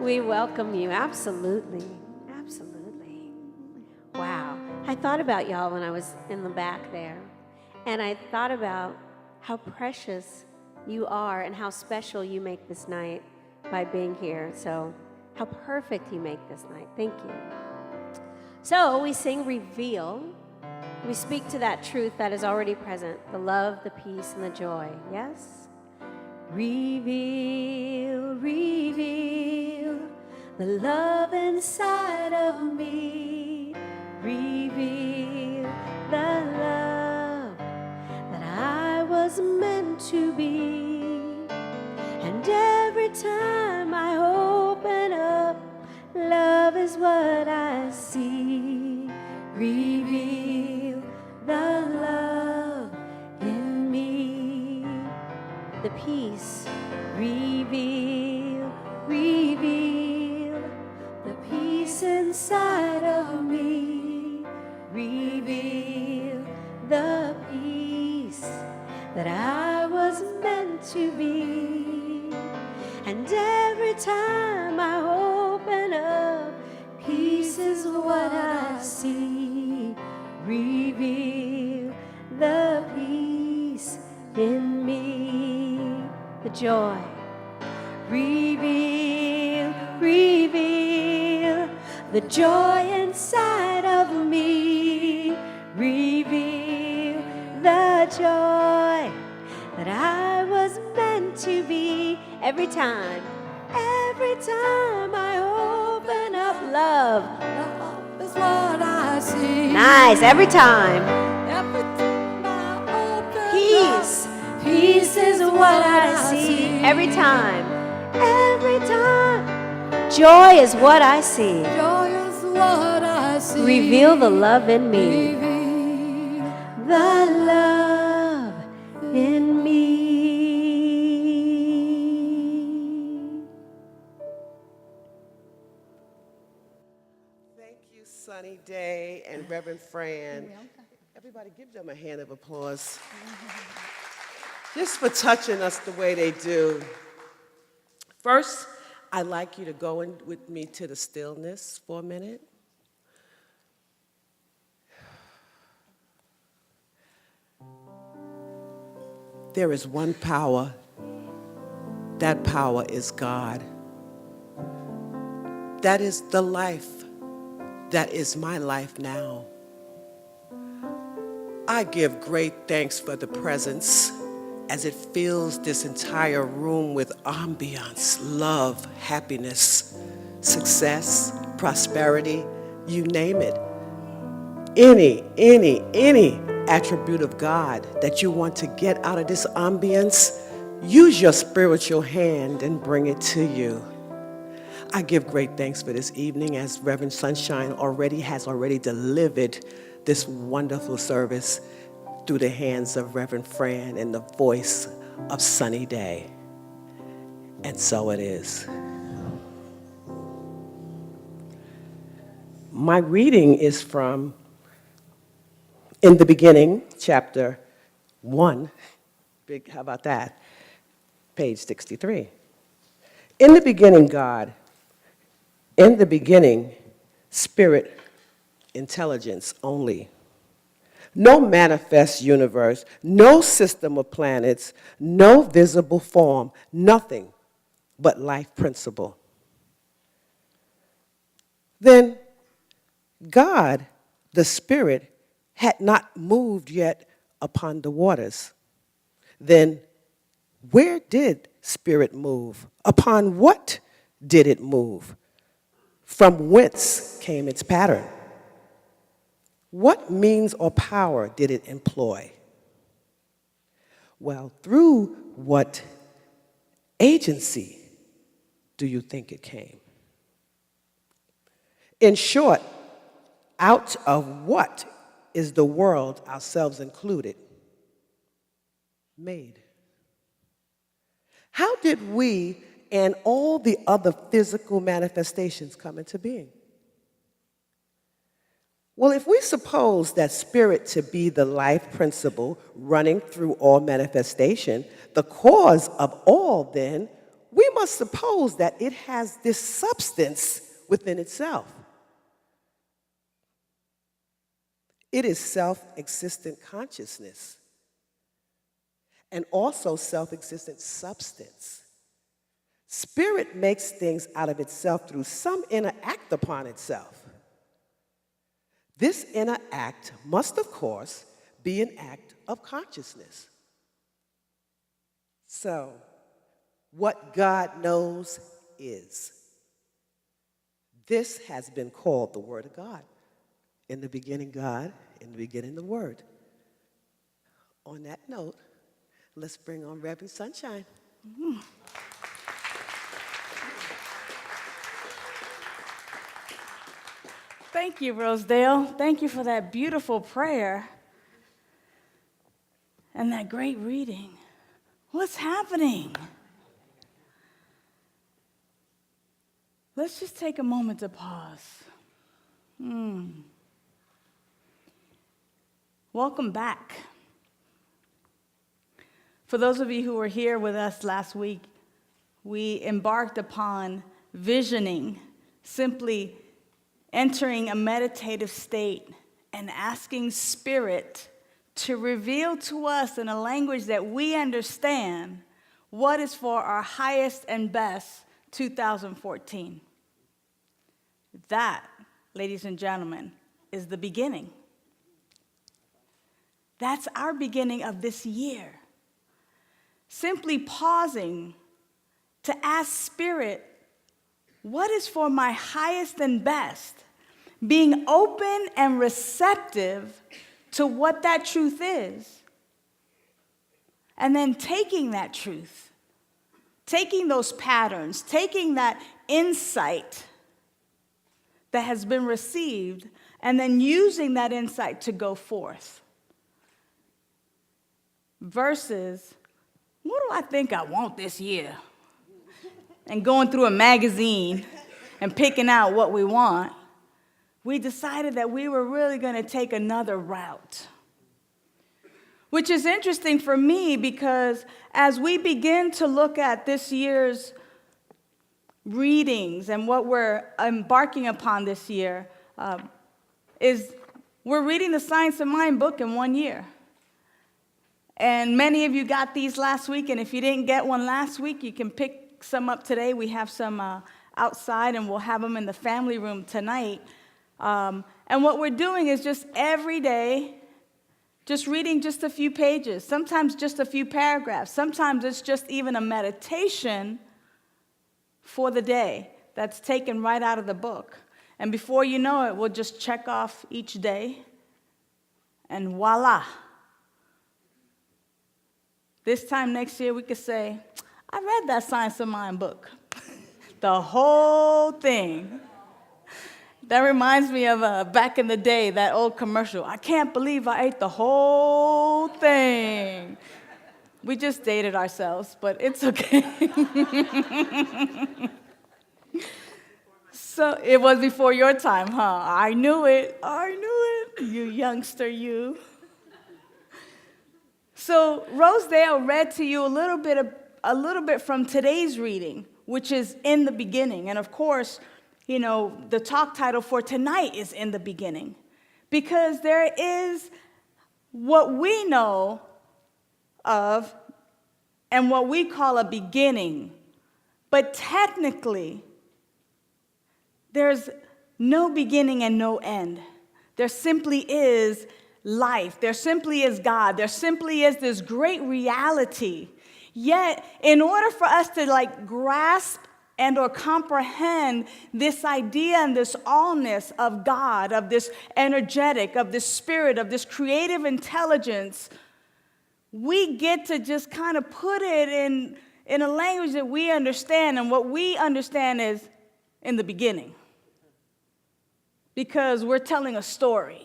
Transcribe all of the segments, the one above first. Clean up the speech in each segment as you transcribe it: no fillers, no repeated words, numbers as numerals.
We welcome you. Absolutely. Absolutely. Wow. I thought about y'all when I was in the back there. And I thought about how precious you are and how special you make this night by being here. So, how perfect you make this night. Thank you. So, we sing Reveal. We speak to that truth that is already present, the love, the peace, and the joy. Yes? Reveal, reveal the love inside of me. Reveal the love that I was meant to be. And every time I open up, love is what I see. Reveal the love in me. The peace, reveal, reveal the peace inside of me. Reveal the peace that I was meant to be. And every time I open up, peace is what I see. Reveal the peace in me. The joy. Reveal, reveal the joy inside of me. Reveal the joy that I was meant to be. Every time I open up, love Is what I see. Nice, every time. Every time I open Peace, up, peace is what I see. Every time, joy is what I see. Joy is what I see. Reveal the love in me. Reveal The love in me. Thank you, Sunny Daye and Reverend Fran. Everybody give them a hand of applause. Just for touching us the way they do. First, I'd like you to go in with me to the stillness for a minute. There is one power. That power is God. That is the life. That is my life now. I give great thanks for the presence as it fills this entire room with ambiance, love, happiness, success, prosperity, you name it. Any attribute of God that you want to get out of this ambience, use your spiritual hand and bring it to you. I give great thanks for this evening as Reverend Sunshine has already delivered this wonderful service through the hands of Reverend Fran and the voice of Sunny Daye. And so it is. My reading is from In the Beginning, chapter 1. Big, how about that? Page 63. In the beginning, God. In the beginning, spirit, intelligence only. No manifest universe, no system of planets, no visible form, nothing but life principle. Then God, the Spirit, had not moved yet upon the waters. Then where did Spirit move? Upon what did it move? From whence came its pattern? What means or power did it employ? Well, through what agency do you think it came? In short, out of what is the world, ourselves included, made? How did we and all the other physical manifestations come into being? Well, if we suppose that spirit to be the life principle running through all manifestation, the cause of all, then we we must suppose that it has this substance within itself. It is self-existent consciousness and also self-existent substance. Spirit makes things out of itself through some inner act upon itself. This inner act must, of course, be an act of consciousness. So, what God knows is. This has been called the Word of God. In the beginning, God, in the beginning, the Word. On that note, let's bring on Reverend Sunshine. Thank you, Rosedale. Thank you for that beautiful prayer and that great reading. What's happening? Let's just take a moment to pause. Welcome back. For those of you who were here with us last week, we embarked upon visioning, simply entering a meditative state and asking Spirit to reveal to us in a language that we understand what is for our highest and best 2014. That, ladies and gentlemen, is the beginning. That's our beginning of this year. Simply pausing to ask Spirit, what is for my highest and best? Being open and receptive to what that truth is. And then taking that truth, taking those patterns, taking that insight that has been received, and then using that insight to go forth. Versus, what do I think I want this year? And going through a magazine and picking out what we want, we decided that we were really going to take another route. Which is interesting for me because as we begin to look at this year's readings and what we're embarking upon this year, is we're reading the Science of Mind book in 1 year. And many of you got these last week, and if you didn't get one last week, you can pick some up today. We have some outside, and we'll have them in the family room tonight. And what we're doing is just every day, just reading just a few pages, sometimes just a few paragraphs. Sometimes it's just even a meditation for the day that's taken right out of the book. And before you know it, we'll just check off each day, and voila. This time next year, we could say, I read that Science of Mind book, the whole thing. That reminds me of back in the day, that old commercial. I can't believe I ate the whole thing. We just dated ourselves, but it's okay. So it was before your time, huh? I knew it, you youngster, you. So Rosedale read to you a little bit from today's reading, which is in the beginning. And of course, you know, the talk title for tonight is In the Beginning. Because there is what we know of and what we call a beginning. But technically, there's no beginning and no end. There simply is life. There simply is God. There simply is this great reality. Yet, in order for us to grasp and or comprehend this idea and this allness of God, of this energetic, of this spirit, of this creative intelligence, we get to just kind of put it in a language that we understand. And what we understand is in the beginning. Because we're telling a story.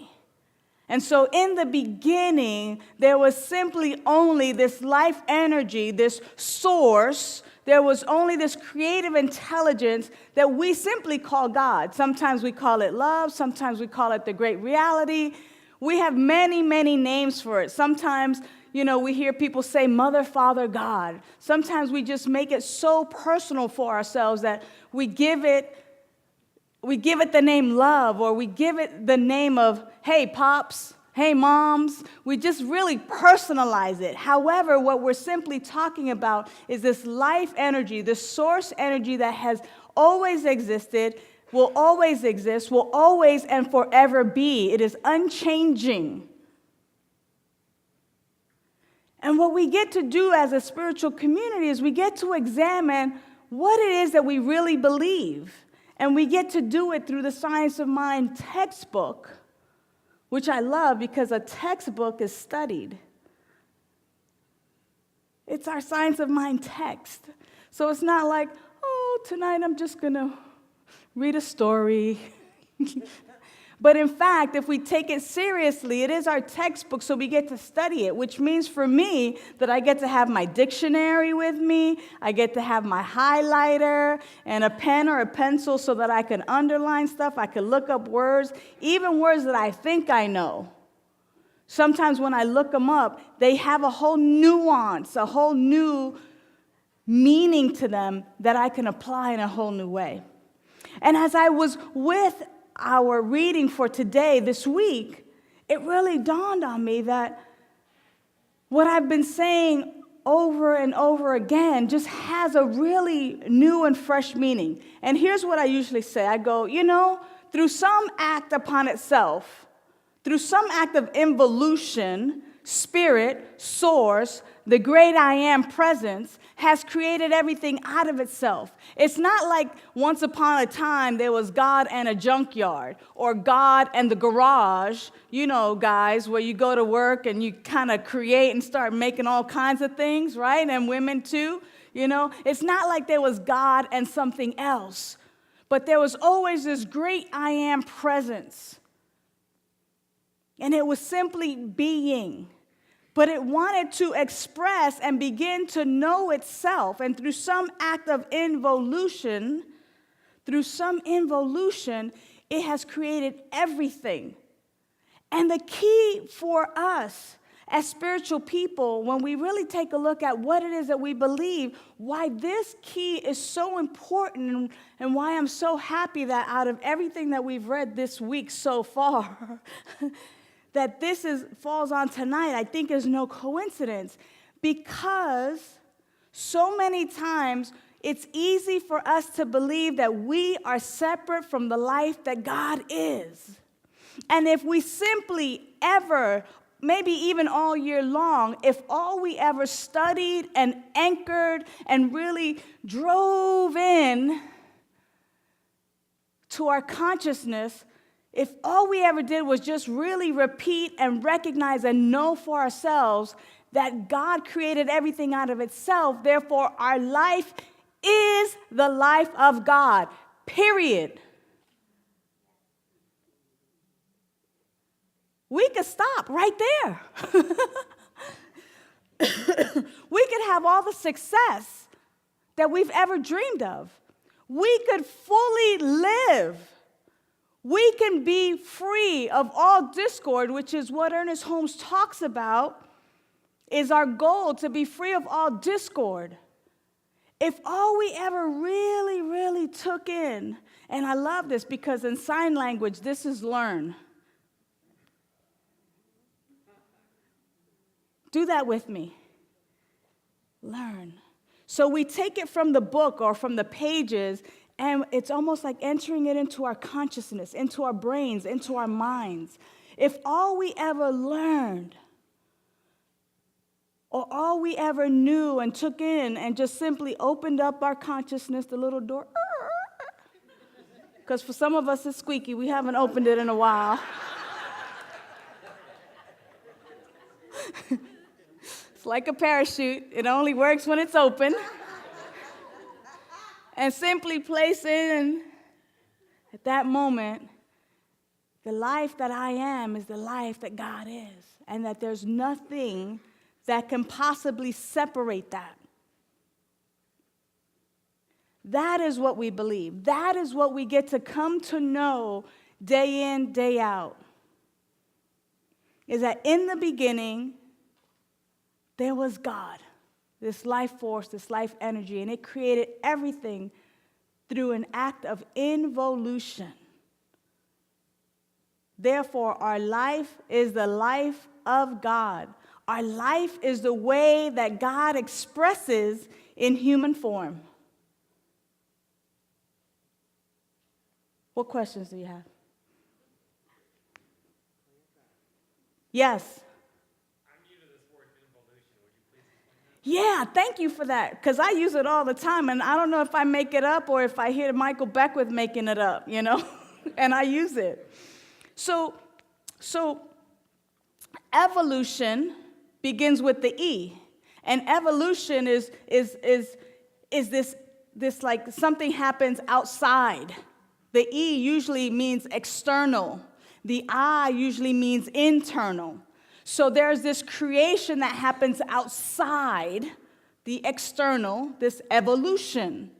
And so in the beginning, there was simply only this life energy, this source. There was only this creative intelligence that we simply call God. Sometimes we call it love. Sometimes we call it the great reality. We have many, many names for it. Sometimes, we hear people say Mother, Father, God. Sometimes we just make it so personal for ourselves that we give it the name love, or we give it the name of, hey, pops, hey, moms. We just really personalize it. However, what we're simply talking about is this life energy, this source energy that has always existed, will always exist, will always and forever be. It is unchanging. And what we get to do as a spiritual community is we get to examine what it is that we really believe. And we get to do it through the Science of Mind textbook, which I love because a textbook is studied. It's our Science of Mind text. So it's not like, oh, tonight I'm just going to read a story. But in fact, if we take it seriously, it is our textbook, so we get to study it, which means for me that I get to have my dictionary with me, I get to have my highlighter and a pen or a pencil so that I can underline stuff, I can look up words, even words that I think I know. Sometimes when I look them up, they have a whole nuance, a whole new meaning to them that I can apply in a whole new way. And as I was with our reading for today, this week, it really dawned on me that what I've been saying over and over again just has a really new and fresh meaning. And here's what I usually say. I go, through some act upon itself, through some act of involution, spirit, source, the great I am presence has created everything out of itself. It's not like once upon a time there was God and a junkyard, or God and the garage, guys, where you go to work and you kind of create and start making all kinds of things, right? And women too, It's not like there was God and something else, but there was always this great I am presence. And it was simply being. But it wanted to express and begin to know itself. And through some act of involution, it has created everything. And the key for us as spiritual people, when we really take a look at what it is that we believe, why this key is so important, and why I'm so happy that out of everything that we've read this week so far, that this falls on tonight, I think is no coincidence, because so many times it's easy for us to believe that we are separate from the life that God is. And if we simply ever, maybe even all year long, if all we ever studied and anchored and really drove in to our consciousness, if all we ever did was just really repeat and recognize and know for ourselves that God created everything out of itself, therefore our life is the life of God, period. We could stop right there. We could have all the success that we've ever dreamed of. We could fully live. We can be free of all discord, which is what Ernest Holmes talks about, is our goal, to be free of all discord. If all we ever really, really took in, and I love this because in sign language, this is learn. Do that with me. Learn. So we take it from the book or from the pages, and it's almost like entering it into our consciousness, into our brains, into our minds. If all we ever learned, or all we ever knew and took in and just simply opened up our consciousness, the little door, because for some of us it's squeaky, we haven't opened it in a while. It's like a parachute, it only works when it's open. And simply place in, at that moment, the life that I am is the life that God is, and that there's nothing that can possibly separate that. That is what we believe. That is what we get to come to know day in, day out. Is that in the beginning, there was God, this life force, this life energy, and it created everything through an act of involution. Therefore, our life is the life of God. Our life is the way that God expresses in human form. What questions do you have? Yes. Yeah, thank you for that, because I use it all the time, and I don't know if I make it up or if I hear Michael Beckwith making it up, and I use it. So evolution begins with the E, and evolution is this like something happens outside. The E usually means external. The I usually means internal. So there's this creation that happens outside the external, this evolution.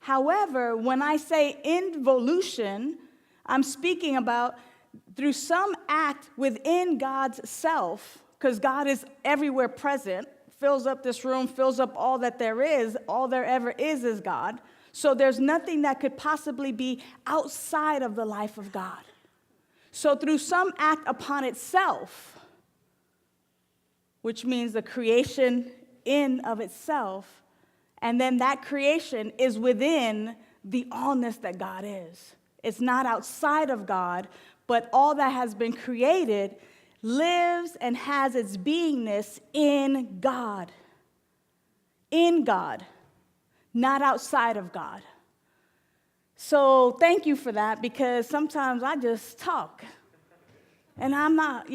However, when I say involution, I'm speaking about through some act within God's self, because God is everywhere present, fills up this room, fills up all that there is, all there ever is God. So there's nothing that could possibly be outside of the life of God. So through some act upon itself, which means the creation in of itself, and then that creation is within the allness that God is. It's not outside of God, but all that has been created lives and has its beingness in God. In God, not outside of God. So thank you for that, because sometimes I just talk, and I'm not,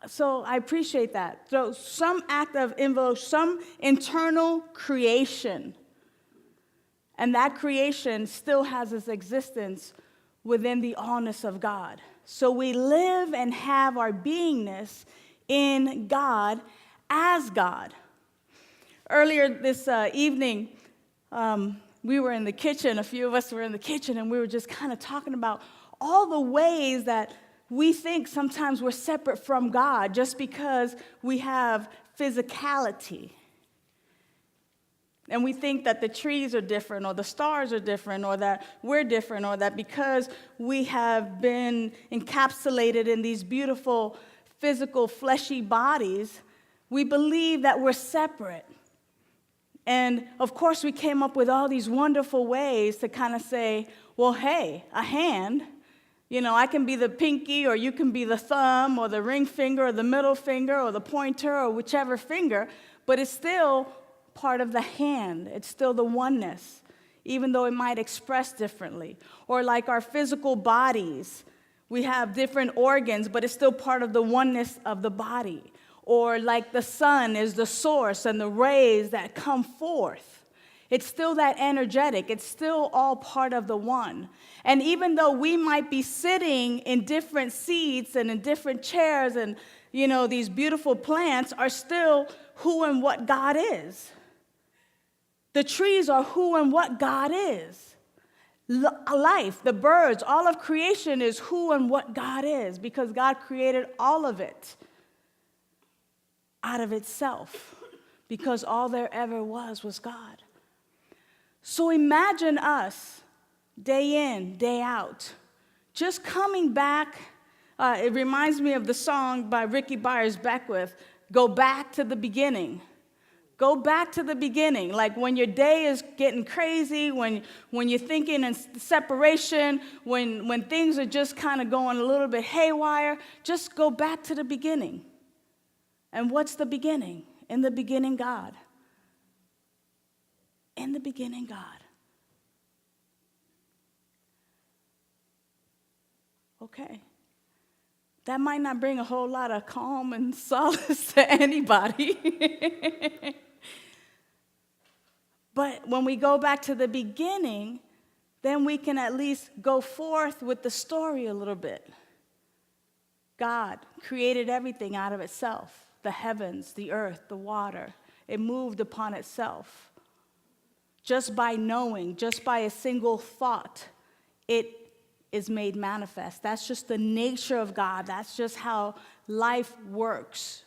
so I appreciate that. So some act of some internal creation, and that creation still has its existence within the allness of God. So we live and have our beingness in God as God. Earlier this evening, we were in the kitchen, a few of us were in the kitchen, and we were just kind of talking about all the ways that we think sometimes we're separate from God just because we have physicality. And we think that the trees are different, or the stars are different, or that we're different, or that because we have been encapsulated in these beautiful physical fleshy bodies, we believe that we're separate. And of course, we came up with all these wonderful ways to kind of say, well, hey, a hand, I can be the pinky, or you can be the thumb, or the ring finger, or the middle finger, or the pointer, or whichever finger, but it's still part of the hand. It's still the oneness, even though it might express differently. Or like our physical bodies, we have different organs, but it's still part of the oneness of the body. Or like the sun is the source and the rays that come forth. It's still that energetic. It's still all part of the one. And even though we might be sitting in different seats and in different chairs, and these beautiful plants are still who and what God is. The trees are who and what God is. Life, the birds, all of creation is who and what God is, because God created all of it out of itself, because all there ever was God. So imagine us, day in, day out, just coming back. It reminds me of the song by Ricky Byers Beckwith, Go Back to the Beginning. Go back to the beginning, like when your day is getting crazy, when you're thinking in separation, when things are just kind of going a little bit haywire, just go back to the beginning. And what's the beginning? In the beginning, God. In the beginning, God. Okay. That might not bring a whole lot of calm and solace to anybody. But when we go back to the beginning, then we can at least go forth with the story a little bit. God created everything out of itself, the heavens, the earth, the water. It moved upon itself. Just by knowing, just by a single thought, it is made manifest. That's just the nature of God. That's just how life works.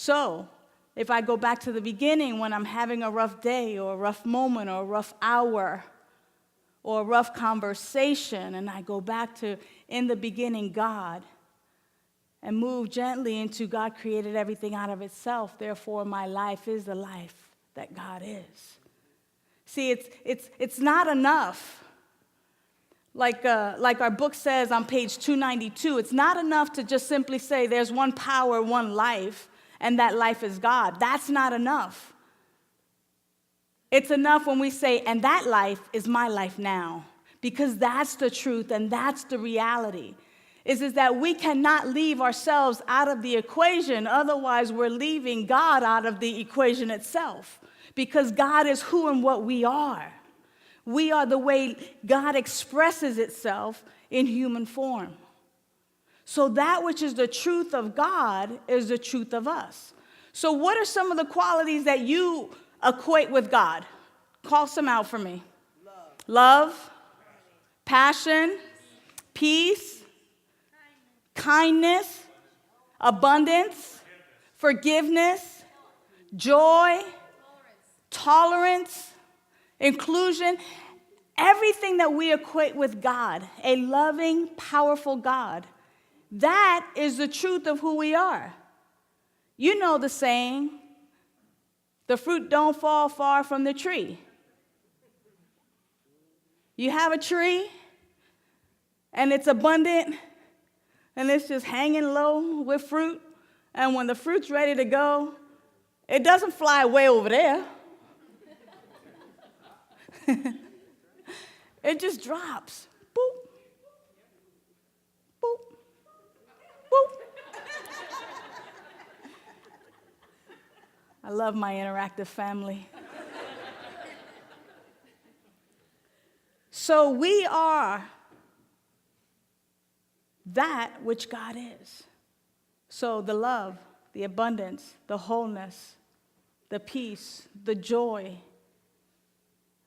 So, if I go back to the beginning when I'm having a rough day or a rough moment or a rough hour or a rough conversation, and I go back to, in the beginning, God, and move gently into God created everything out of itself, therefore my life is the life that God is. See, it's not enough. Like our book says on page 292, it's not enough to just simply say there's one power, one life, and that life is God. That's not enough. It's enough when we say, and that life is my life now, because that's the truth and that's the reality, is that we cannot leave ourselves out of the equation. Otherwise, we're leaving God out of the equation itself, because God is who and what we are. We are the way God expresses itself in human form. So that which is the truth of God is the truth of us. So what are some of the qualities that you equate with God? Call some out for me. Love, passion, peace, kindness, abundance, forgiveness, joy, tolerance, inclusion. Everything that we equate with God, a loving, powerful God, that is the truth of who we are. You know the saying, the fruit don't fall far from the tree. You have a tree, and it's abundant, and it's just hanging low with fruit, and when the fruit's ready to go, it doesn't fly way over there. It just drops. Boop. Boop. Boop. I love my interactive family. So we are that which God is. So the love, the abundance, the wholeness, the peace, the joy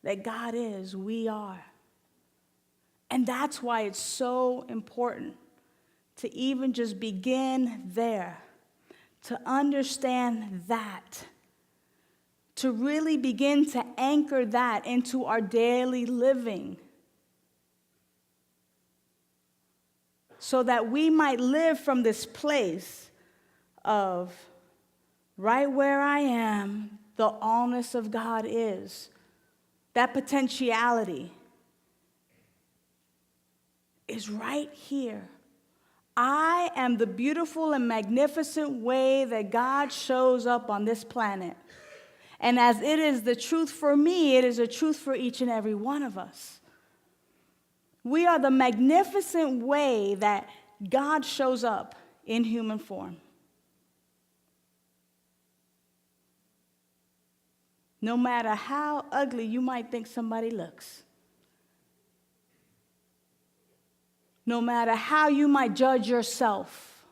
that God is, we are. And that's why it's so important to even just begin there, to understand that, to really begin to anchor that into our daily living, so that we might live from this place of right where I am, the allness of God is. That potentiality is right here. I am the beautiful and magnificent way that God shows up on this planet. And as it is the truth for me, it is a truth for each and every one of us. We are the magnificent way that God shows up in human form. No matter how ugly you might think somebody looks, no matter how you might judge yourself,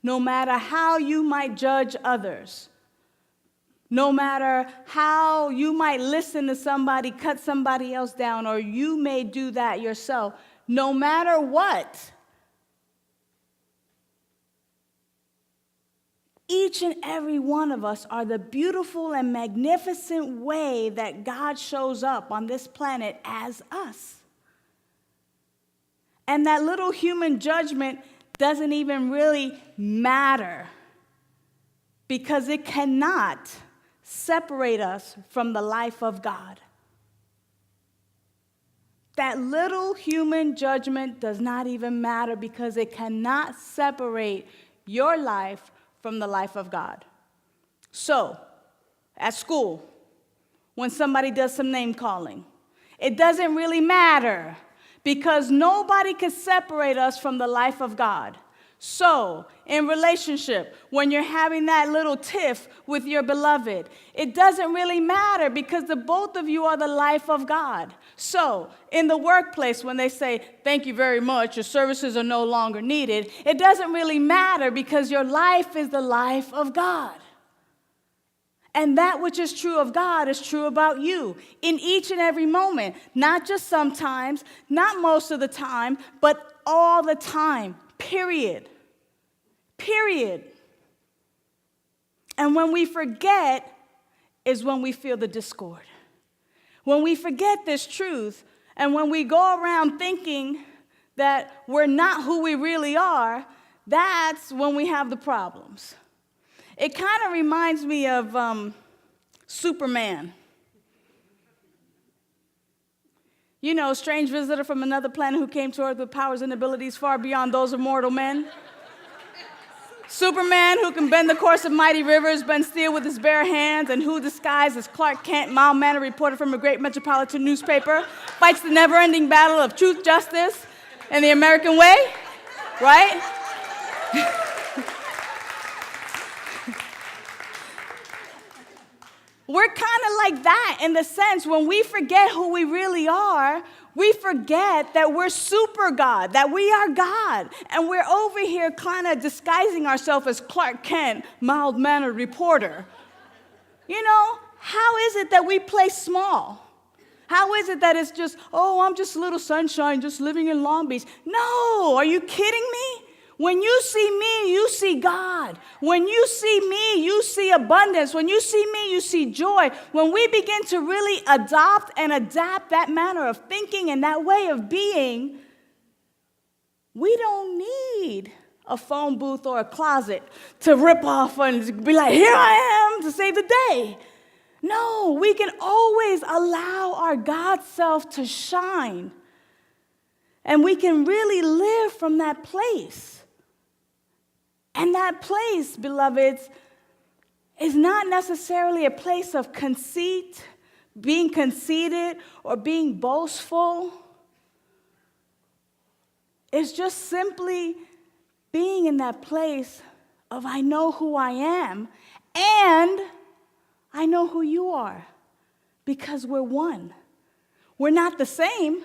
no matter how you might judge others, no matter how you might listen to somebody cut somebody else down, or you may do that yourself, no matter what, each and every one of us are the beautiful and magnificent way that God shows up on this planet as us. And that little human judgment doesn't even really matter, because it cannot separate us from the life of God. That little human judgment does not even matter, because it cannot separate your life from the life of God. So, at school, when somebody does some name calling, it doesn't really matter, because nobody can separate us from the life of God. So, in relationship, when you're having that little tiff with your beloved, it doesn't really matter, because the both of you are the life of God. So, in the workplace, when they say, thank you very much, your services are no longer needed, it doesn't really matter, because your life is the life of God. And that which is true of God is true about you in each and every moment, not just sometimes, not most of the time, but all the time, period. Period. And when we forget is when we feel the discord. When we forget this truth, and when we go around thinking that we're not who we really are, that's when we have the problems. It kind of reminds me of Superman. You know, strange visitor from another planet who came to Earth with powers and abilities far beyond those of mortal men. Superman, who can bend the course of mighty rivers, bend steel with his bare hands, and who, disguised as Clark Kent, mild-mannered reporter from a great metropolitan newspaper, fights the never-ending battle of truth, justice, and the American way, right? We're kind of like that in the sense when we forget who we really are, we forget that we're super God, that we are God. And we're over here kind of disguising ourselves as Clark Kent, mild-mannered reporter. You know, how is it that we play small? How is it that it's just, oh, I'm just a little sunshine, just living in Long Beach? No, are you kidding me? When you see me, you see God. When you see me, you see abundance. When you see me, you see joy. When we begin to really adopt and adapt that manner of thinking and that way of being, we don't need a phone booth or a closet to rip off and be like, here I am to save the day. No, we can always allow our God self to shine. And we can really live from that place. And that place, beloveds, is not necessarily a place of conceit, being conceited, or being boastful. It's just simply being in that place of I know who I am and I know who you are because we're one. We're not the same,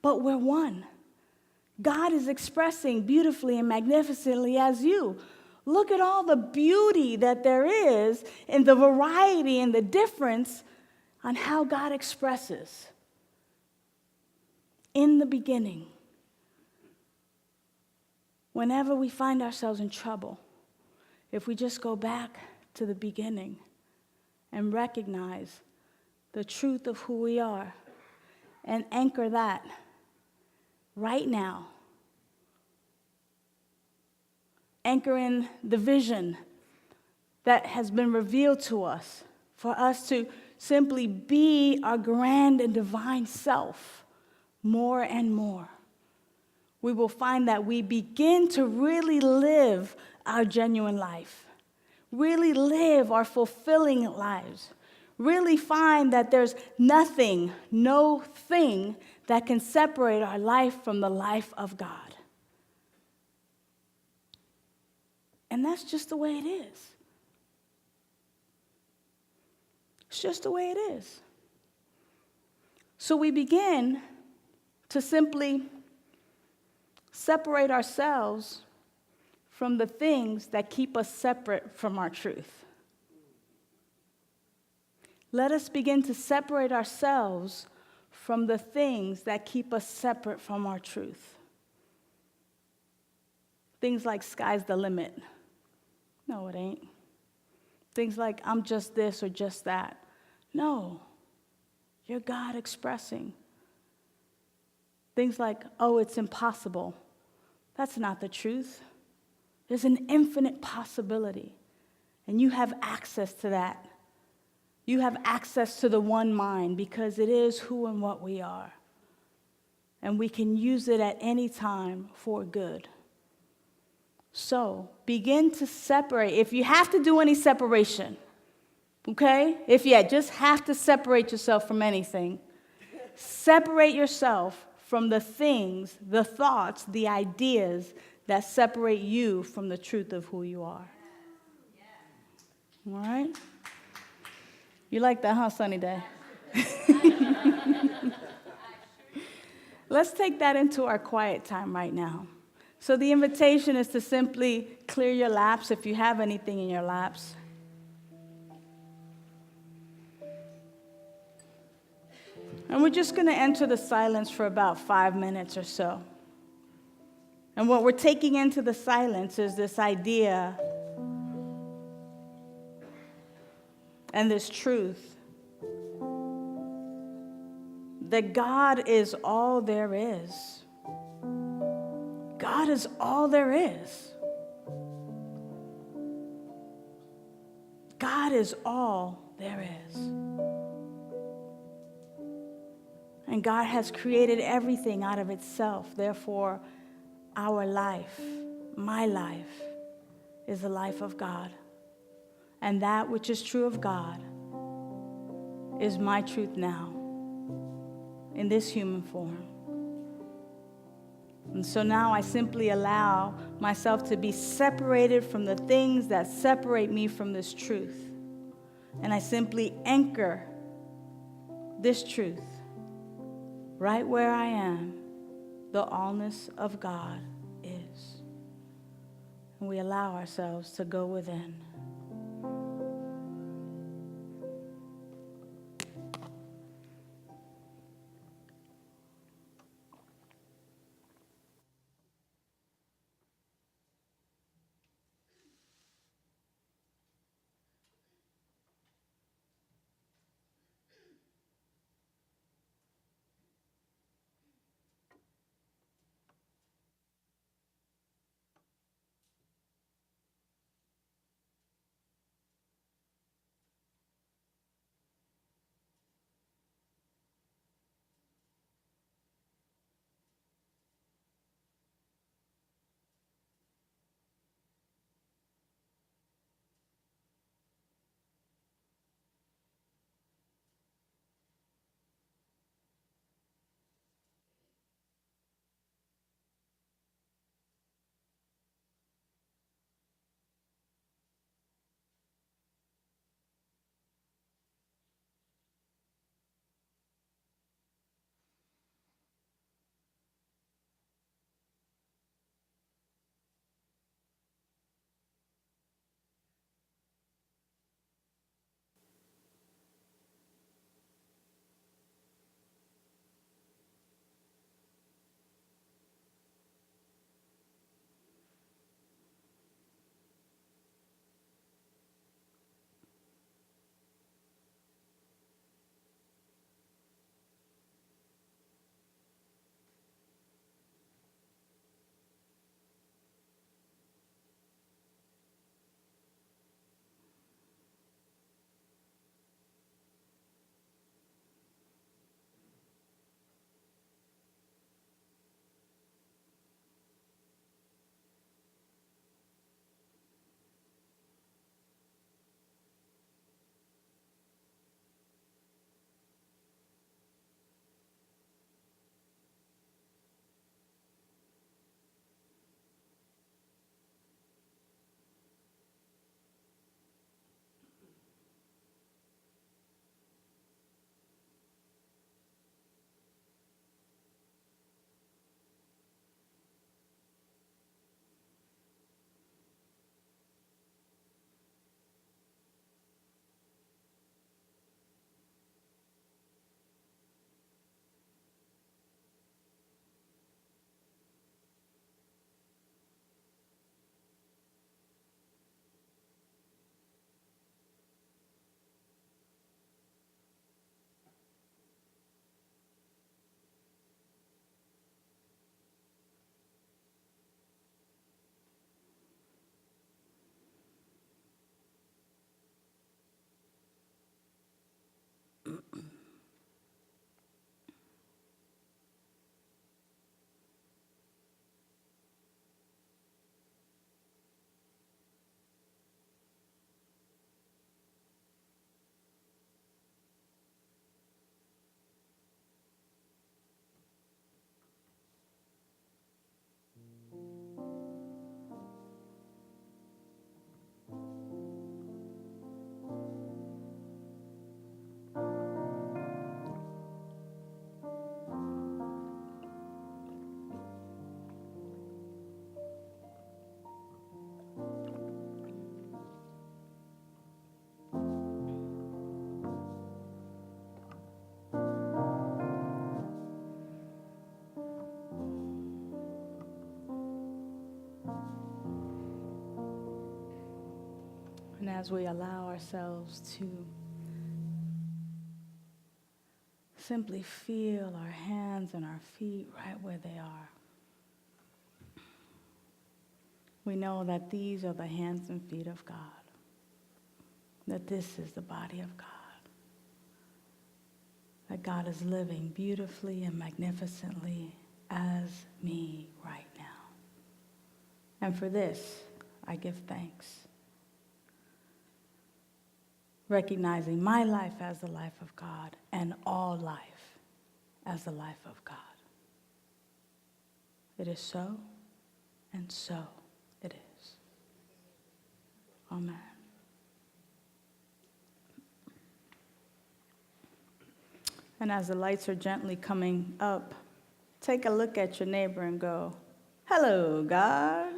but we're one. God is expressing beautifully and magnificently as you. Look at all the beauty that there is in the variety and the difference on how God expresses. In the beginning, whenever we find ourselves in trouble, if we just go back to the beginning and recognize the truth of who we are and anchor that right now. Anchor in the vision that has been revealed to us for us to simply be our grand and divine self more and more. We will find that we begin to really live our genuine life, really live our fulfilling lives, really find that there's nothing, no thing that can separate our life from the life of God. And that's just the way it is. It's just the way it is. So we begin to simply separate ourselves from the things that keep us separate from our truth. Let us begin to separate ourselves from the things that keep us separate from our truth. Things like sky's the limit. No, it ain't. Things like I'm just this or just that. No, you're God expressing. Things like, oh, it's impossible. That's not the truth. There's an infinite possibility, and you have access to that. You have access to the one mind because it is who and what we are. And we can use it at any time for good. So begin to separate. If you have to do any separation, okay? If you just have to separate yourself from anything, separate yourself from the things, the thoughts, the ideas that separate you from the truth of who you are. All right? You like that, huh, Sunny Day? Let's take that into our quiet time right now. So the invitation is to simply clear your laps if you have anything in your laps. And we're just going to enter the silence for about 5 minutes or so. And what we're taking into the silence is this idea and this truth that God is all there is. God is all there is. God is all there is. And God has created everything out of itself. Therefore, our life, my life, is the life of God. And that which is true of God is my truth now in this human form. And so now I simply allow myself to be separated from the things that separate me from this truth. And I simply anchor this truth right where I am, the allness of God is. And we allow ourselves to go within. And as we allow ourselves to simply feel our hands and our feet right where they are. We know that these are the hands and feet of God, that this is the body of God, that God is living beautifully and magnificently as me right now. And for this, I give thanks, recognizing my life as the life of God and all life as the life of God. It is so, and so it is. Amen. And as the lights are gently coming up, take a look at your neighbor and go, "Hello, God."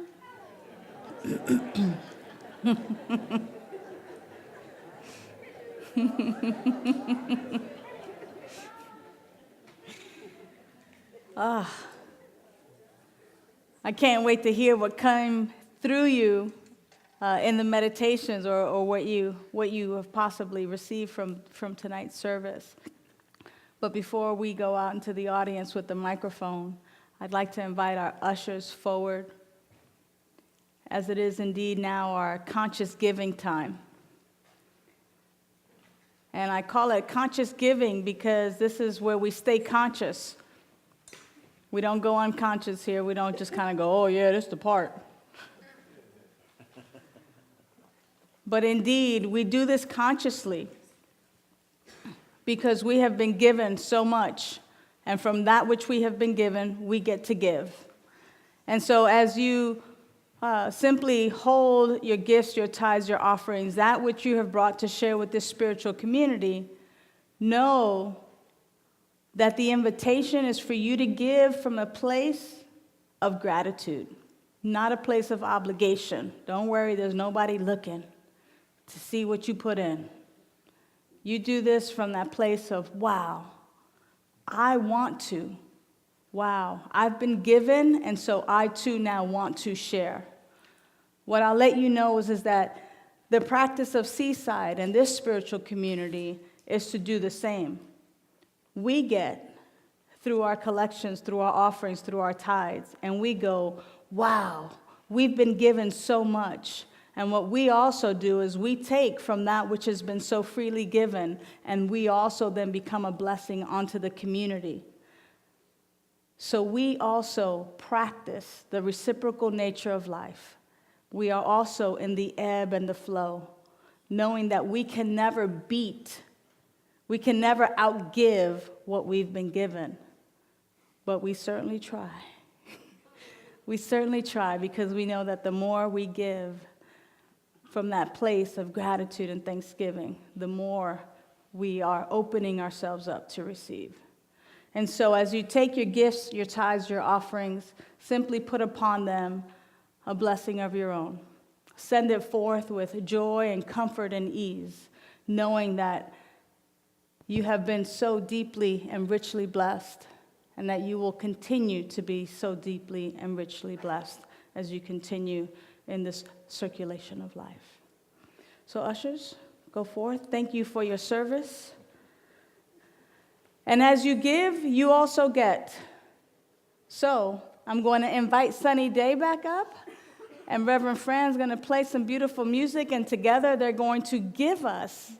I can't wait to hear what came through you in the meditations, or what you have possibly received from tonight's service. But before we go out into the audience with the microphone, I'd like to invite our ushers forward, as it is indeed now our conscious giving time. And I call it conscious giving because this is where we stay conscious. We don't go unconscious here. We don't just kind of go, "Oh yeah, this is the part." But indeed, we do this consciously because we have been given so much. And from that which we have been given, we get to give. And so as you simply hold your gifts, your tithes, your offerings, that which you have brought to share with this spiritual community, know that the invitation is for you to give from a place of gratitude, not a place of obligation. Don't worry, there's nobody looking to see what you put in. You do this from that place of, wow, I want to. Wow, I've been given, and so I too now want to share. What I'll let you know is that the practice of Seaside and this spiritual community is to do the same. We get, through our collections, through our offerings, through our tithes, and we go, wow, we've been given so much. And what we also do is we take from that which has been so freely given, and we also then become a blessing onto the community. So we also practice the reciprocal nature of life. We are also in the ebb and the flow, knowing that we can never beat, we can never outgive what we've been given. But we certainly try. We certainly try, because we know that the more we give from that place of gratitude and thanksgiving, the more we are opening ourselves up to receive. And so as you take your gifts, your tithes, your offerings, simply put upon them a blessing of your own. Send it forth with joy and comfort and ease, knowing that you have been so deeply and richly blessed, and that you will continue to be so deeply and richly blessed as you continue in this circulation of life. So ushers, go forth. Thank you for your service. And as you give, you also get. So I'm going to invite Sunny Daye back up, and Reverend Fran's going to play some beautiful music, and together they're going to give us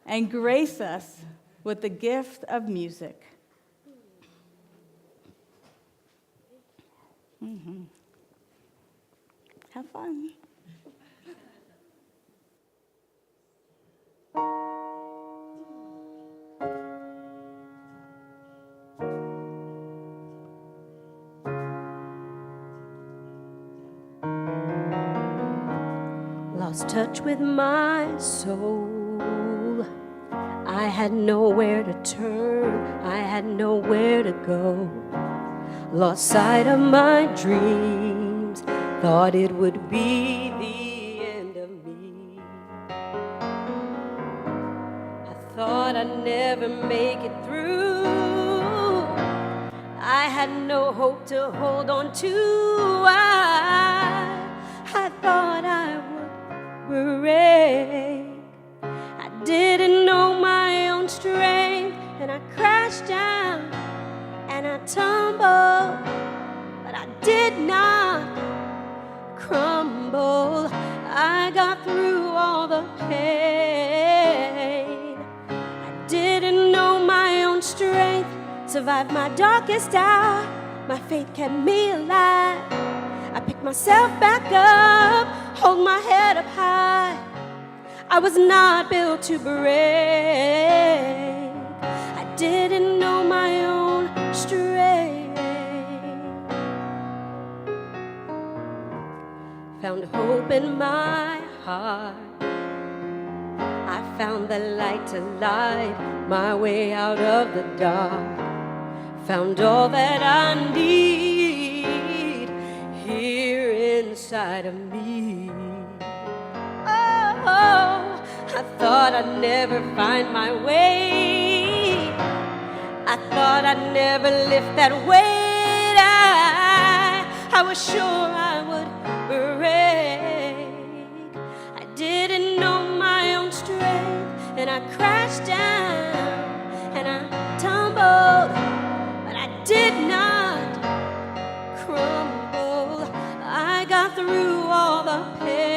and grace us with the gift of music. Mm-hmm. Have fun. Lost touch with my soul. I had nowhere to turn, I had nowhere to go. Lost sight of my dreams, thought it would be the end of me. I thought I'd never make it through. I had no hope to hold on to. I thought I would break. I didn't know my own strength, and I crashed tumbled, but I did not crumble. I got through all the pain. I didn't know my own strength, survived my darkest hour. My faith kept me alive. I picked myself back up, hold my head up high. I was not built to break. I didn't know my own strength. Found hope in my heart. I found the light to light my way out of the dark. Found all that I need here inside of me. Oh, I thought I'd never find my way. I thought I'd never lift that weight. I was sure I would break. I didn't know my own strength, and I crashed down and I tumbled, but I did not crumble. I got through all the pain.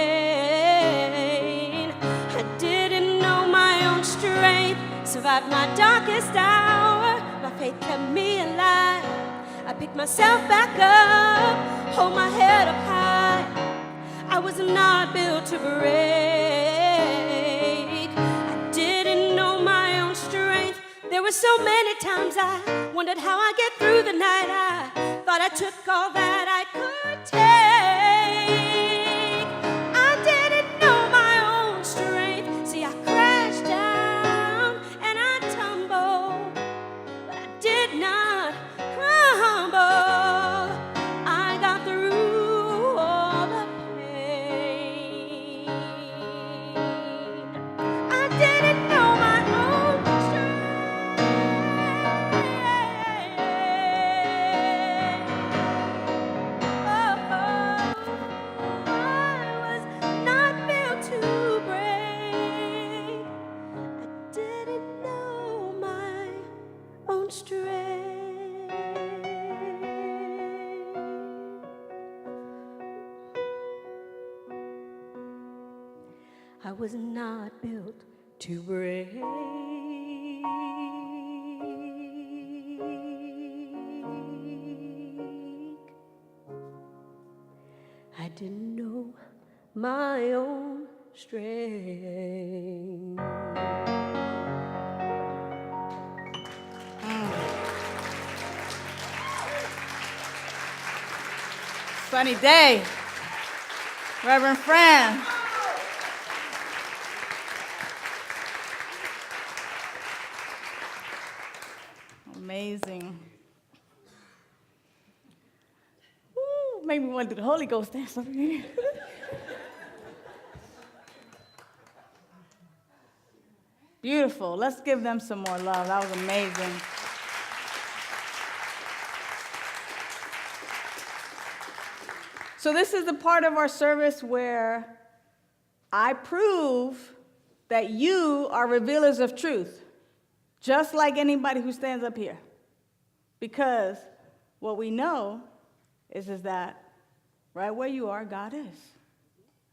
I didn't know my own strength, survived my darkest hour. My faith kept me alive. I picked myself back up, hold my head up high. I was not built to break. I didn't know my own strength. There were so many times I wondered how I get through the night. I thought I took all that I could take. I didn't know my own strength. See, I crashed down and I tumbled, but I did not crumble. I got through all the pain. I didn't know my own strength. Oh, I was not built to break. I didn't know my own strength. I was not built to break. I didn't know my own strength. Sunny Daye, Reverend Fran. Amazing. Woo, made me want to do the Holy Ghost dance over here. Beautiful. Let's give them some more love. That was amazing. So this is the part of our service where I prove that you are revealers of truth, just like anybody who stands up here. Because what we know is that right where you are, God is.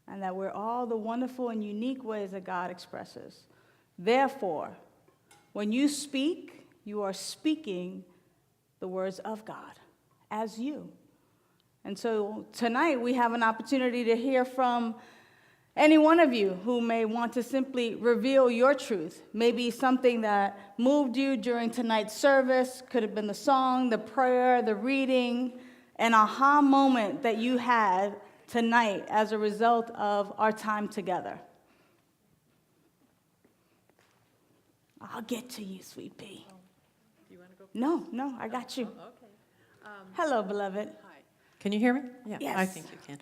And that we're all the wonderful and unique ways that God expresses. Therefore, when you speak, you are speaking the words of God as you. And so tonight we have an opportunity to hear from any one of you who may want to simply reveal your truth. Maybe something that moved you during tonight's service, could have been the song, the prayer, the reading, an aha moment that you had tonight as a result of our time together. I'll get to you, sweet pea. Do you want to go? No, I got you. Okay. Hello, beloved. Hi. Can you hear me? Yeah, Yes. I think you can.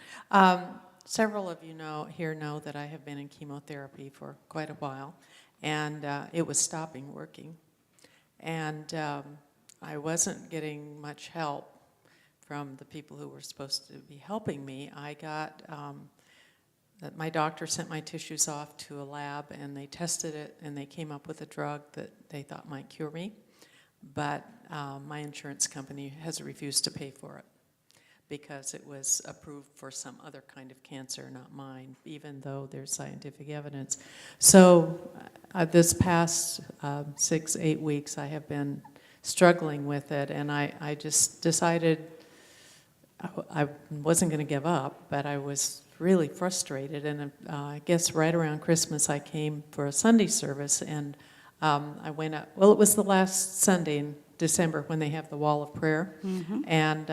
Several of you know that I have been in chemotherapy for quite a while, and it was stopping working. And I wasn't getting much help from the people who were supposed to be helping me. I got that my doctor sent my tissues off to a lab, and they tested it, and they came up with a drug that they thought might cure me. but my insurance company has refused to pay for it because it was approved for some other kind of cancer, not mine, even though there's scientific evidence. So this past 6-8 weeks, I have been struggling with it, and I just decided I wasn't going to give up, but I was really frustrated. And I guess right around Christmas, I came for a Sunday service, and I went up. Well, it was the last Sunday in December when they have the wall of prayer. And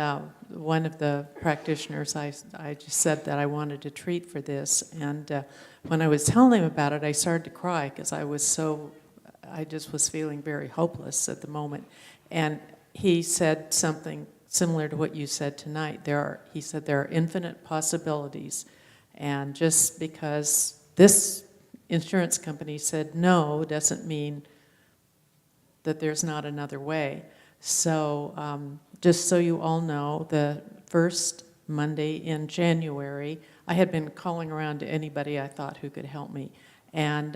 one of the practitioners, I just said that I wanted to treat for this. And when I was telling him about it, I started to cry because I just was feeling very hopeless at the moment. And he said something similar to what you said tonight. He said there are infinite possibilities. And just because this insurance company said no doesn't mean that there's not another way. So just so you all know, the first Monday in January, I had been calling around to anybody I thought who could help me. And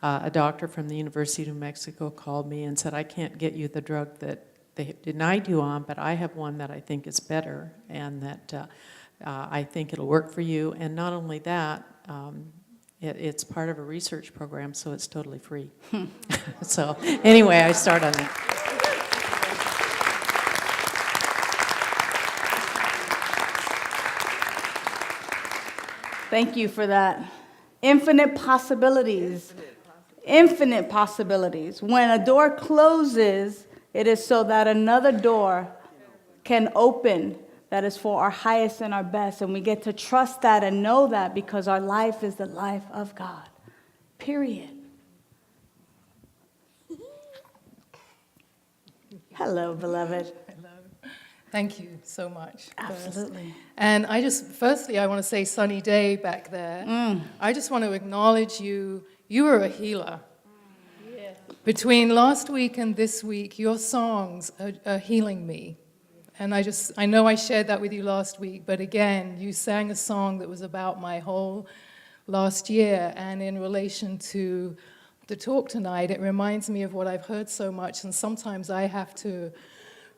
a doctor from the University of New Mexico called me and said, I can't get you the drug that they denied you on, but I have one that I think is better and that I think it'll work for you. And not only that, it's part of a research program, so it's totally free. So anyway, I start on that. Thank you for that. Infinite possibilities. Infinite possibilities. When a door closes, it is so that another door can open that is for our highest and our best. And we get to trust that and know that because our life is the life of God. Period. Hello, beloved. Thank you so much. Absolutely. First. And firstly, I want to say sunny day back there. I just want to acknowledge you. You are a healer. Yeah. Between last week and this week, your songs are healing me. And I know I shared that with you last week, but again, you sang a song that was about my whole last year. And in relation to the talk tonight, it reminds me of what I've heard so much. And sometimes I have to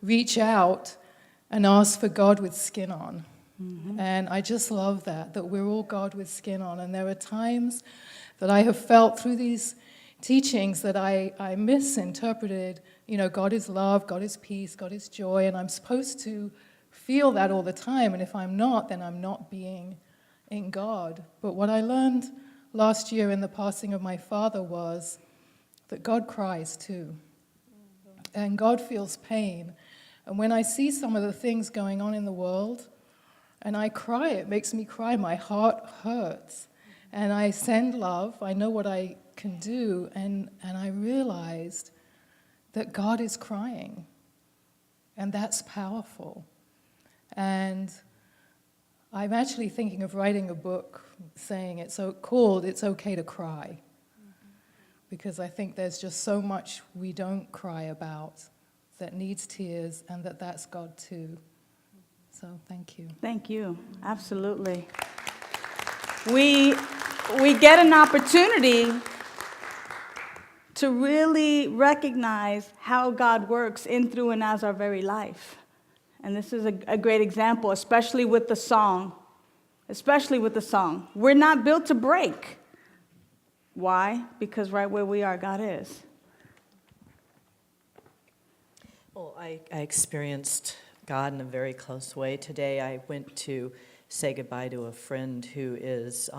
reach out and ask for God with skin on. And I just love that we're all God with skin on. And there are times that I have felt through these teachings that I misinterpreted, God is love, God is peace, God is joy, and I'm supposed to feel that all the time. And if I'm not, then I'm not being in God. But what I learned last year in the passing of my father was that God cries too. And God feels pain. And when I see some of the things going on in the world, and I cry, it makes me cry. My heart hurts. And I send love. I know what I can do. And I realized that God is crying. And that's powerful. And I'm actually thinking of writing a book saying it's okay to cry. Because I think there's just so much we don't cry about that needs tears, and that's God too. So thank you. Thank you. Absolutely. We get an opportunity to really recognize how God works in, through, and as our very life. And this is a great example, especially with the song. Especially with the song. We're not built to break. Why? Because right where we are, God is. Well, I experienced God in a very close way today. I went to say goodbye to a friend who is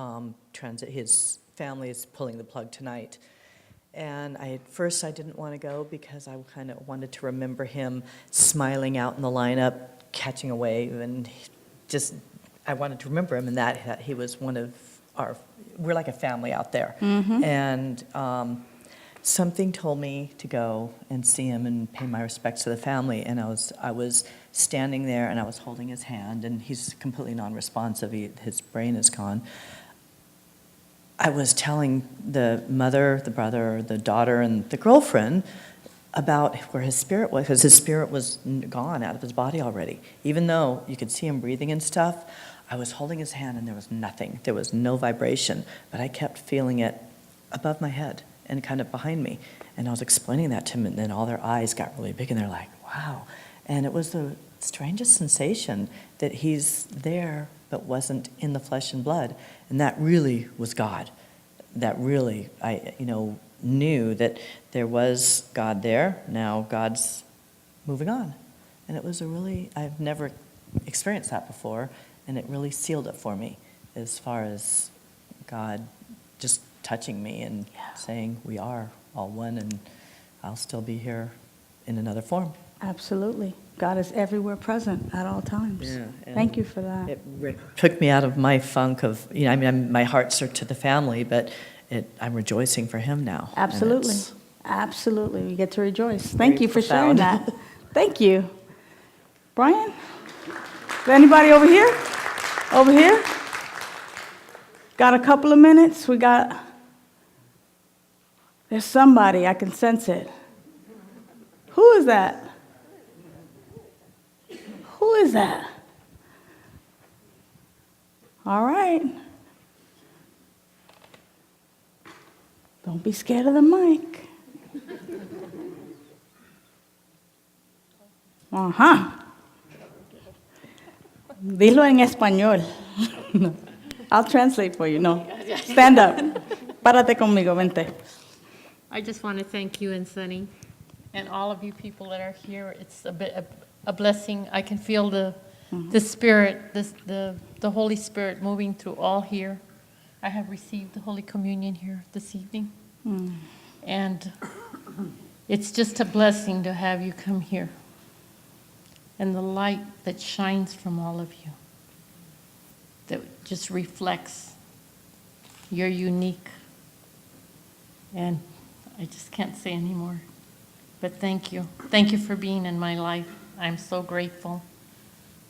his family is pulling the plug tonight. And at first I didn't want to go because I kind of wanted to remember him smiling out in the lineup, catching a wave, and I wanted to remember him, and that he was one of we're like a family out there. And something told me to go and see him and pay my respects to the family. And I was standing there, and I was holding his hand, and he's completely non-responsive. His brain is gone. I was telling the mother, the brother, the daughter, and the girlfriend about where his spirit was, because his spirit was gone out of his body already. Even though you could see him breathing and stuff, I was holding his hand, and there was nothing. There was no vibration, but I kept feeling it above my head and kind of behind me. And I was explaining that to them, and then all their eyes got really big, and they're like, wow. And it was the strangest sensation that he's there but wasn't in the flesh and blood. And that really was God. That really, I knew that there was God there. Now God's moving on. And it was I've never experienced that before, and it really sealed it for me as far as God just touching me and saying, we are all one, and I'll still be here in another form. Absolutely. God is everywhere present at all times. Yeah, and Thank you for that. It took me out of my funk of, my heart's are to the family, but I'm rejoicing for him now. and Absolutely. it's- Absolutely. We get to rejoice. Thank you for sharing profound. that. Thank you. Brian? Is there anybody over here? Over here? Got a couple of minutes? There's somebody, I can sense it. Who is that? Who is that? All right. Don't be scared of the mic. Ajá. Dilo en español. No. I'll translate for you. No. Stand up. Párate conmigo, vente. I just want to thank you and Sunny and all of you people that are here. It's a blessing. I can feel the Spirit, the Holy Spirit moving through all here. I have received the Holy Communion here this evening. And it's just a blessing to have you come here. And the light that shines from all of you, that just reflects your unique. And I just can't say anymore. But thank you. Thank you for being in my life. I'm so grateful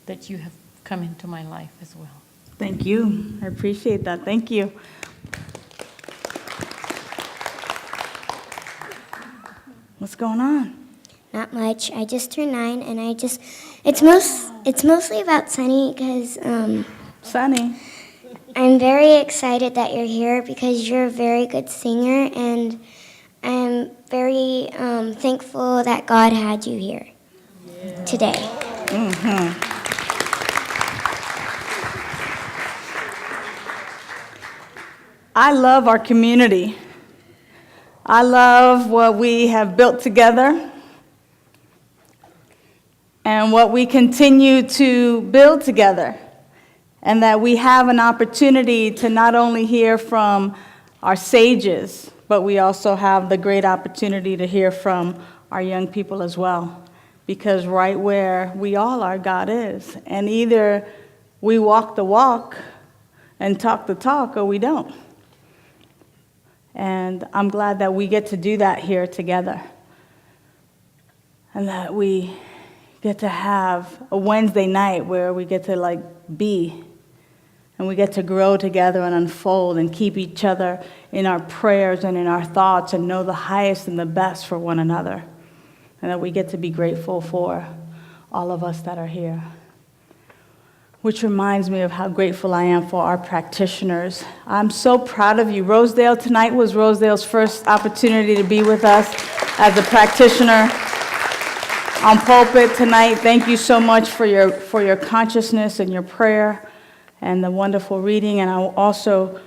that you have come into my life as well. Thank you. I appreciate that. Thank you. What's going on? Not much. I just turned 9, and it's mostly about Sunny because Sunny. I'm very excited that you're here because you're a very good singer, and I'm very thankful that God had you here today. I love our community. I love what we have built together and what we continue to build together, and that we have an opportunity to not only hear from our sages, but we also have the great opportunity to hear from our young people as well. Because right where we all are, God is. And either we walk the walk and talk the talk, or we don't. And I'm glad that we get to do that here together. And that we get to have a Wednesday night where we get to be. And we get to grow together and unfold and keep each other in our prayers and in our thoughts and know the highest and the best for one another. And that we get to be grateful for all of us that are here. Which reminds me of how grateful I am for our practitioners. I'm so proud of you. Rosedale, tonight was Rosedale's first opportunity to be with us as a practitioner on pulpit tonight. Thank you so much for your consciousness and your prayer and the wonderful reading. And I also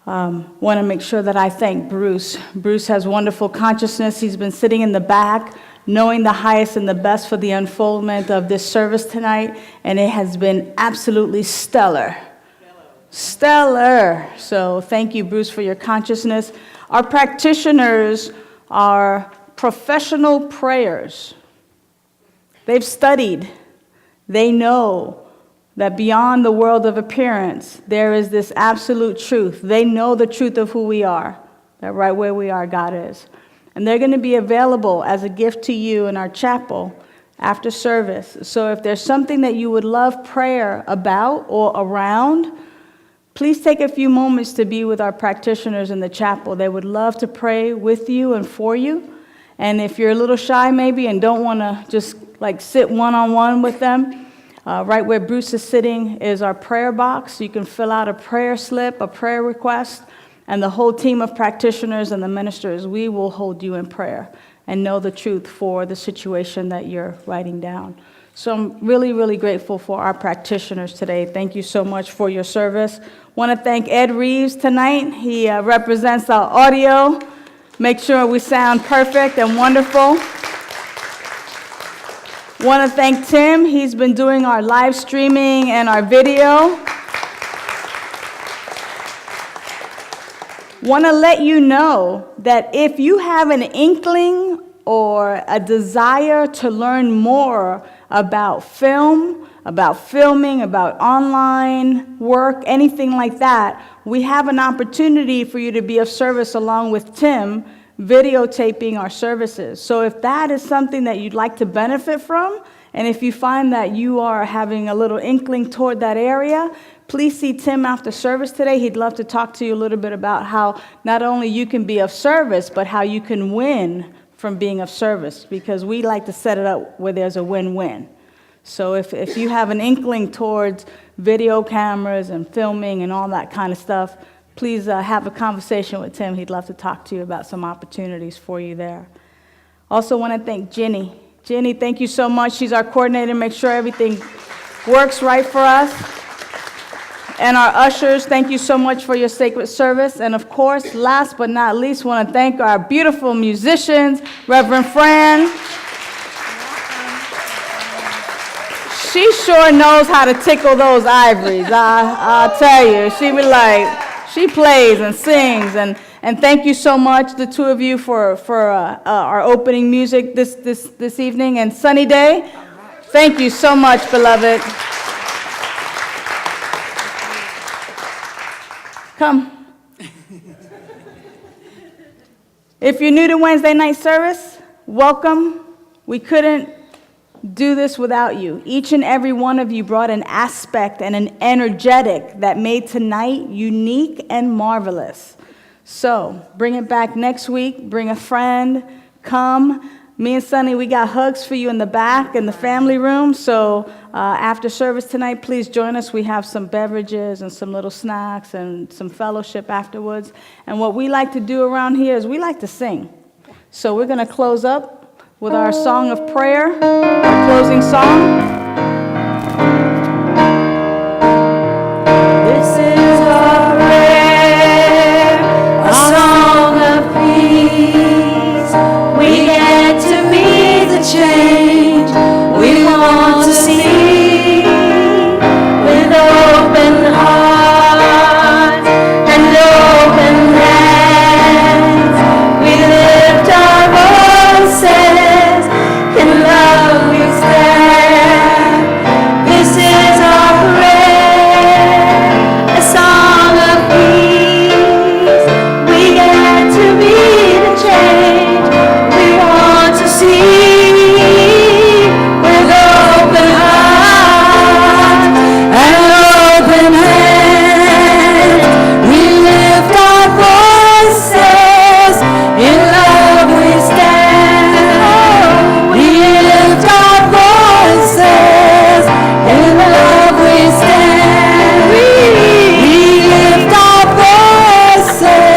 want to make sure that I thank Bruce. Bruce has wonderful consciousness. He's been sitting in the back, knowing the highest and the best for the unfoldment of this service tonight, and it has been absolutely stellar. Stellar. So thank you, Bruce, for your consciousness. Our practitioners are professional prayers. They've studied. They know that beyond the world of appearance, there is this absolute truth. They know the truth of who we are, that right where we are, God is. And they're going to be available as a gift to you in our chapel after service. So if there's something that you would love prayer about or around, please take a few moments to be with our practitioners in the chapel. They would love to pray with you and for you. And if you're a little shy maybe and don't want to just sit one-on-one with them, right where Bruce is sitting is our prayer box. You can fill out a prayer slip, a prayer request, And the whole team of practitioners and the ministers, we will hold you in prayer and know the truth for the situation that you're writing down. So I'm really, really grateful for our practitioners today. Thank you so much for your service. Want to thank Ed Reeves tonight. He represents our audio. Make sure we sound perfect and wonderful. Want to thank Tim. He's been doing our live streaming and our video. Want to let you know that if you have an inkling or a desire to learn more about film, about filming, about online work, anything like that, we have an opportunity for you to be of service along with Tim, videotaping our services. So if that is something that you'd like to benefit from, and if you find that you are having a little inkling toward that area, please see Tim after service today. He'd love to talk to you a little bit about how not only you can be of service, but how you can win from being of service, because we like to set it up where there's a win-win. So if you have an inkling towards video cameras and filming and all that kind of stuff, please have a conversation with Tim. He'd love to talk to you about some opportunities for you there. Also want to thank Ginny. Ginny, thank you so much. She's our coordinator. Make sure everything works right for us. And our ushers, thank you so much for your sacred service. And of course, last but not least, want to thank our beautiful musicians, Reverend Fran. She sure knows how to tickle those ivories, I'll tell you. She be like, she plays and sings. And thank you so much, the two of you, for our opening music this evening. And Sunny Daye, thank you so much, beloved. Come. If you're new to Wednesday night service, welcome. We couldn't do this without you. Each and every one of you brought an aspect and an energetic that made tonight unique and marvelous. So bring it back next week. Bring a friend. Come. Me and Sunny, we got hugs for you in the back in the family room. So after service tonight, please join us. We have some beverages and some little snacks and some fellowship afterwards. And what we like to do around here is we like to sing. So we're going to close up with our song of prayer, our closing song. This is our prayer, a song of peace. We get to be the change we want to see, with open hearts and open hands. We lift our voices, in love we stand. This is our prayer, a song of peace. We get to be the change we want to see, with open hearts and open hands. We lift our voices, in love we stand. We lift our voices, in love we stand. We lift our voices,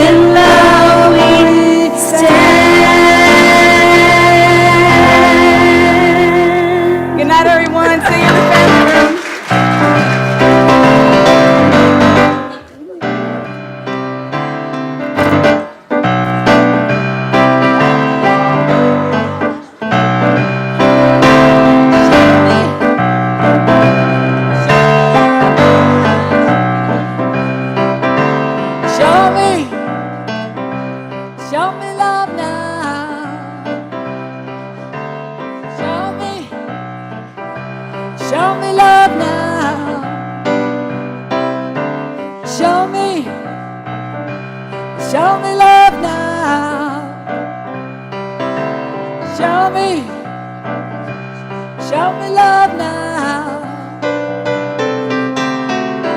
in love we stand. Good night, everyone. See you in the family room. Show me love now. Show me love now. Show me love now. Show me love now.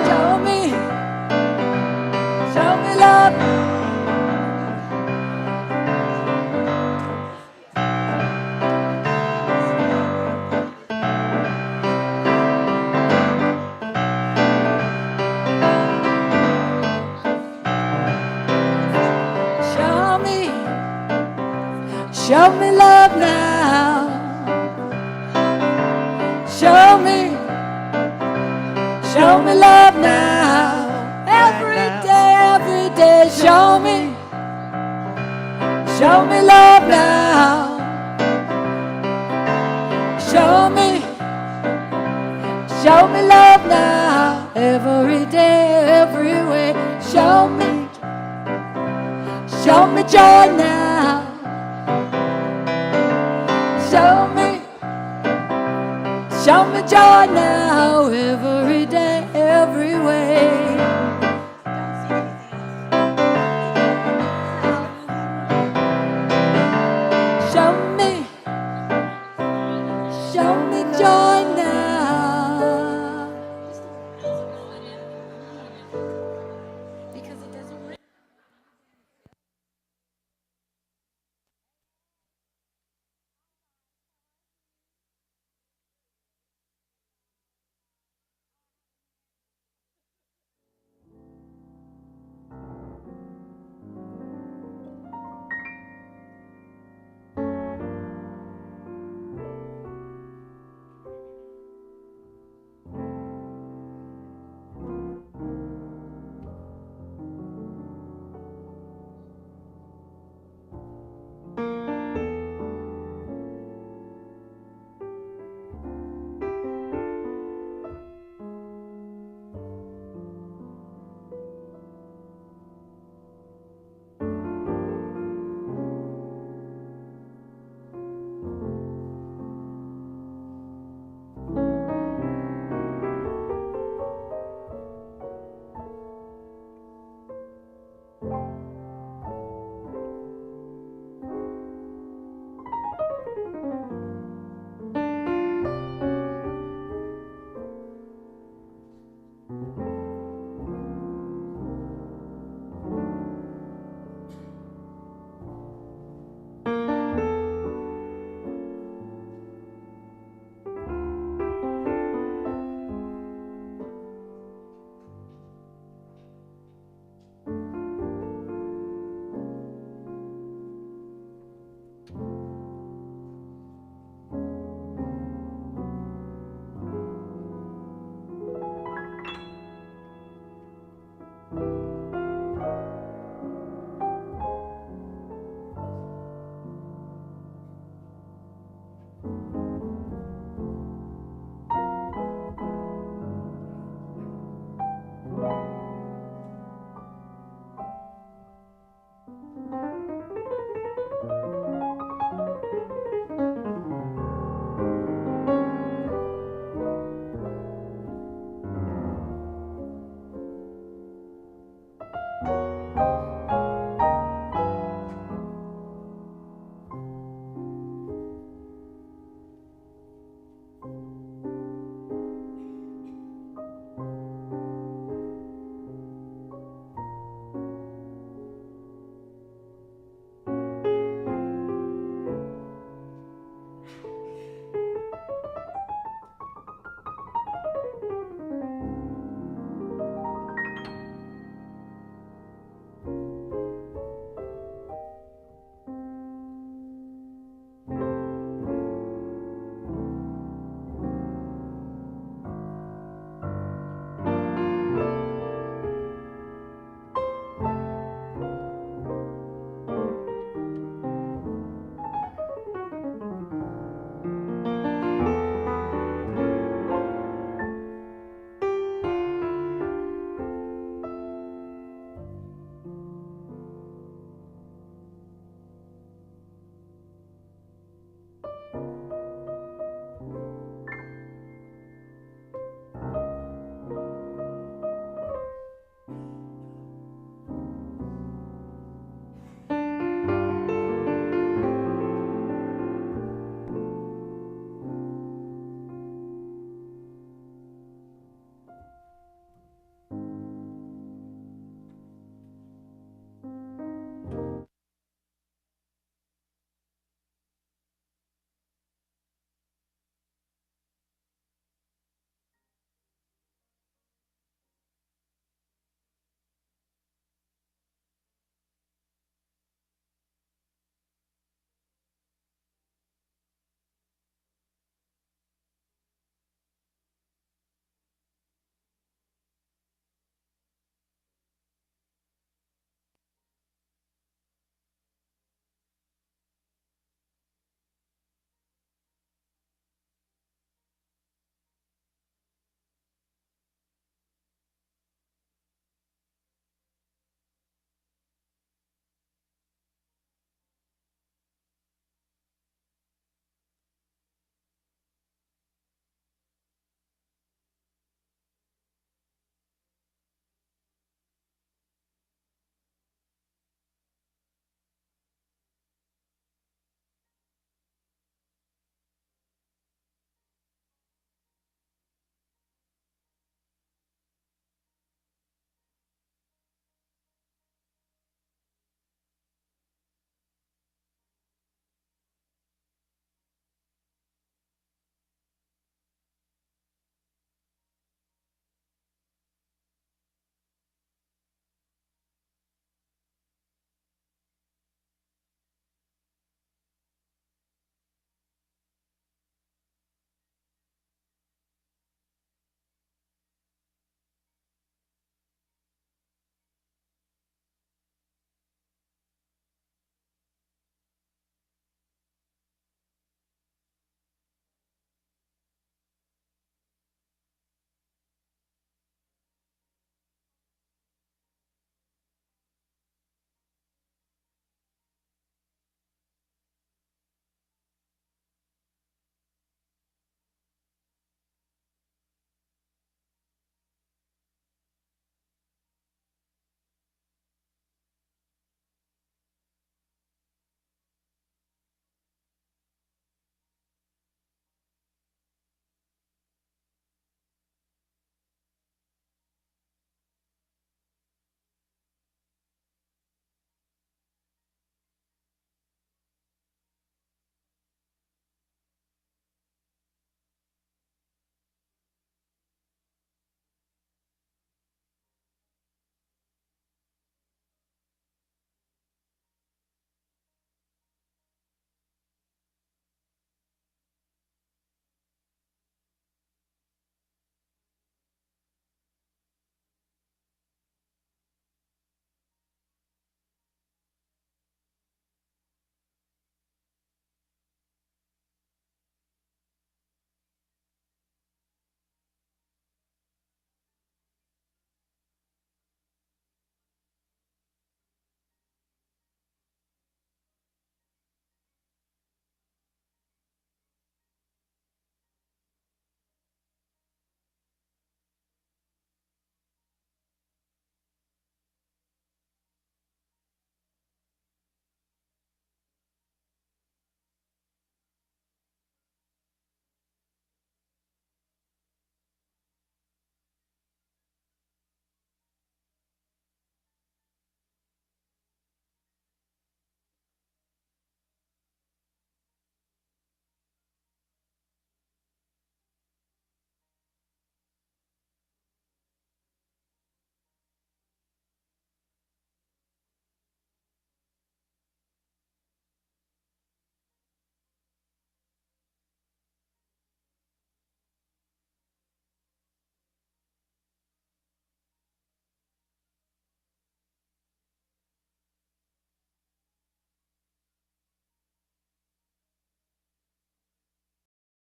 Show me love. Show me love now. Show me love now. Every day, show me love now. Show me love now. Every day, every way, show me joy now. Show me joy now. Every